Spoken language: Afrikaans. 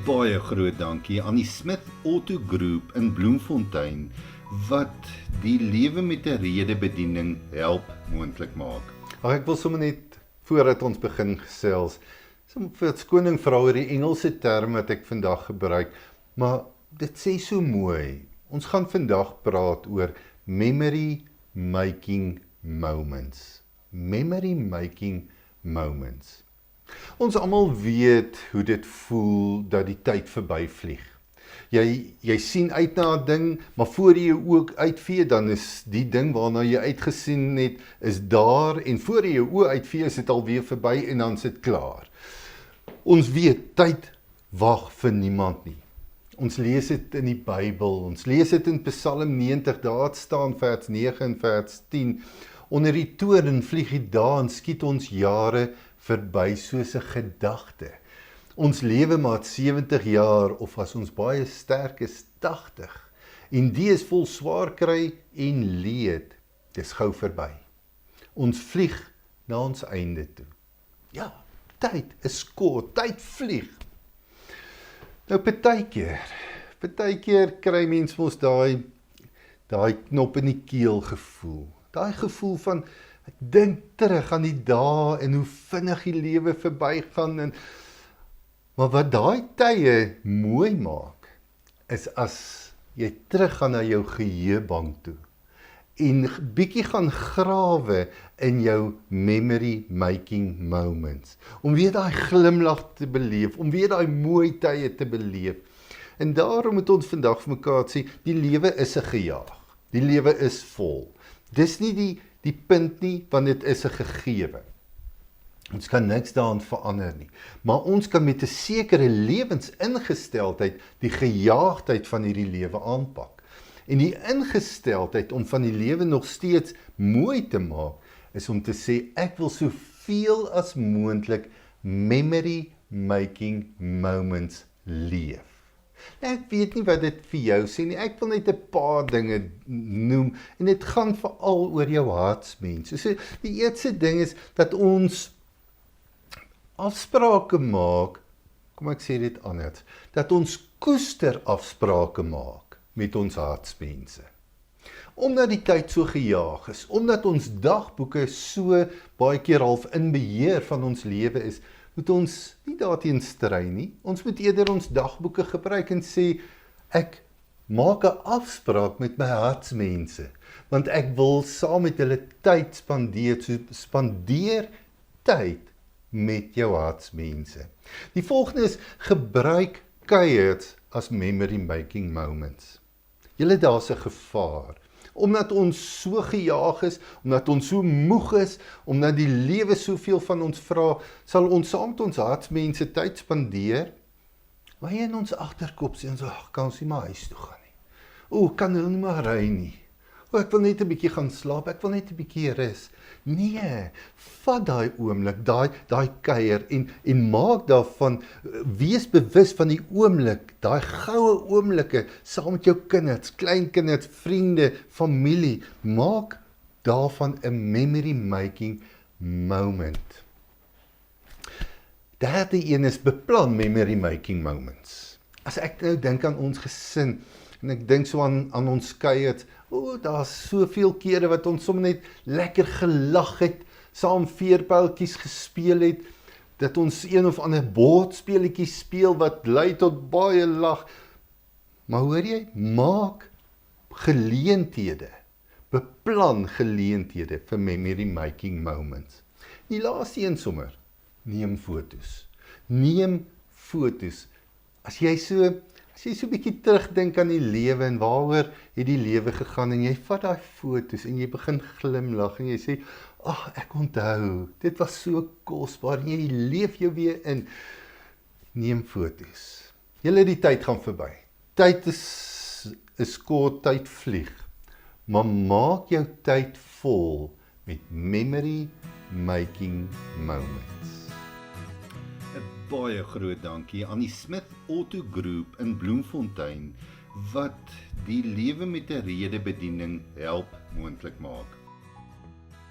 Baie groot dankie aan die Smith Auto Group in Bloemfontein wat die lewe met 'n rede bediening help moontlik maak. Ek wil sommer net voordat ons begin gesels, vir verskoning vra oor die Engelse term wat ek vandag gebruik, maar dit sê so mooi. Ons gaan vandag praat oor memory making moments. Memory making moments. Ons almal weet hoe dit voel dat die tyd verbyvlieg. Jy sien uit na 'n ding, maar voor jy jou oë uitvee, dan is die ding waarna jy uitgesien het, is daar, en voor jy jou oë uitvee, is dit alweer verby en dan is dit klaar. Ons weet, tyd wag vir niemand nie. Ons lees dit in die Bybel, ons lees dit in Psalm 90, daar staan vers 9 en vers 10, onder die toren vlieg die dae en skiet ons jare verby soos 'n gedagte. Ons lewe maar 70 jaar, of as ons baie sterk is, 80. En die is vol swaar kry en leed. Dis gou verby. Ons vlieg na ons einde toe. Ja, tyd is kort, tyd vlieg. Nou partykeer kry mens mos daai knop in die keel gevoel. Daai gevoel van, ek dink terug aan die dae en hoe vinnig die lewe verbygaan. Maar wat daai tye mooi maak, is as jy teruggaan na jou geheuebank toe en bietjie gaan grawe in jou memory making moments, om weer daai glimlag te beleef, om weer daai mooi tye te beleef. En daarom moet ons vandag vir mekaar sê, die lewe is 'n gejaag, die lewe is vol. Dis nie die punt nie, want dit is 'n gegewe. Ons kan niks daaraan verander nie, maar ons kan met 'n sekere lewensingesteldheid die gejaagdheid van hierdie lewe aanpak. En die ingesteldheid om van die lewe nog steeds mooi te maak, is om te sê, ek wil soveel as moontlik memory making moments leef. Ek weet nie wat dit vir jou sê nie, ek wil net 'n paar dinge noem, en dit gaan veral oor jou hartsmens. So, die eerste ding is, dat ons afsprake maak, kom ek sê dit anders, dat ons koester afsprake maak met ons hartsmense. Omdat die tyd so gejaag is, omdat ons dagboeke so baie keer half in beheer van ons lewe is, moet ons nie daarteen stry nie. Ons moet eerder ons dagboeke gebruik en sê, ek maak 'n afspraak met my hartsmense, want ek wil saam met hulle tyd spandeer, so spandeer tyd met jou hartsmense. Die volgende is, gebruik kuiers as memory making moments. Julle, daar's 'n gevaar. Omdat ons so gejaag is, omdat ons so moeg is, omdat die lewe soveel van ons vra, sal ons saam met ons hartsmense tyd spandeer, maar jy in ons agterkop sê, kan ons nie maar huis toe gaan nie. Kan hulle nie maar ry nie. Ek wil net 'n bietjie gaan slaap, ek wil net 'n bietjie rus. Nee, vat daai oomblik, daai kuier en maak daarvan, wees bewus van die oomblik, daai goue oomblikke saam met jou kinders, kleinkinders, vriende, familie. Maak daarvan 'n memory making moment. Derde een is, beplan memory making moments. As ek nou dink aan ons gesin, en ek dink so aan ons kuiers, daar's soveel kere wat ons sommer net lekker gelag het, saam veerpeltjies gespeel het, dat ons een of ander bordspelletjie speel wat lei tot baie lag. Maar hoor jy, maak geleenthede, beplan geleenthede vir memory making moments. Die laaste een sommer, neem foto's. Neem foto's. As jy so 'n bietjie terugdink aan die lewe en waaroor het die lewe gegaan, en jy vat daai foto's en jy begin glimlag en jy sê, ek onthou, dit was so kosbaar, en jy leef jou weer in. Neem foto's. Julle, die tyd gaan verby. Tyd is kort, tyd vlieg. Maar maak jou tyd vol met memory making moments. Baie groot dankie aan die Smith Auto Group in Bloemfontein wat die lewe met 'n rede bediening help moontlik maak.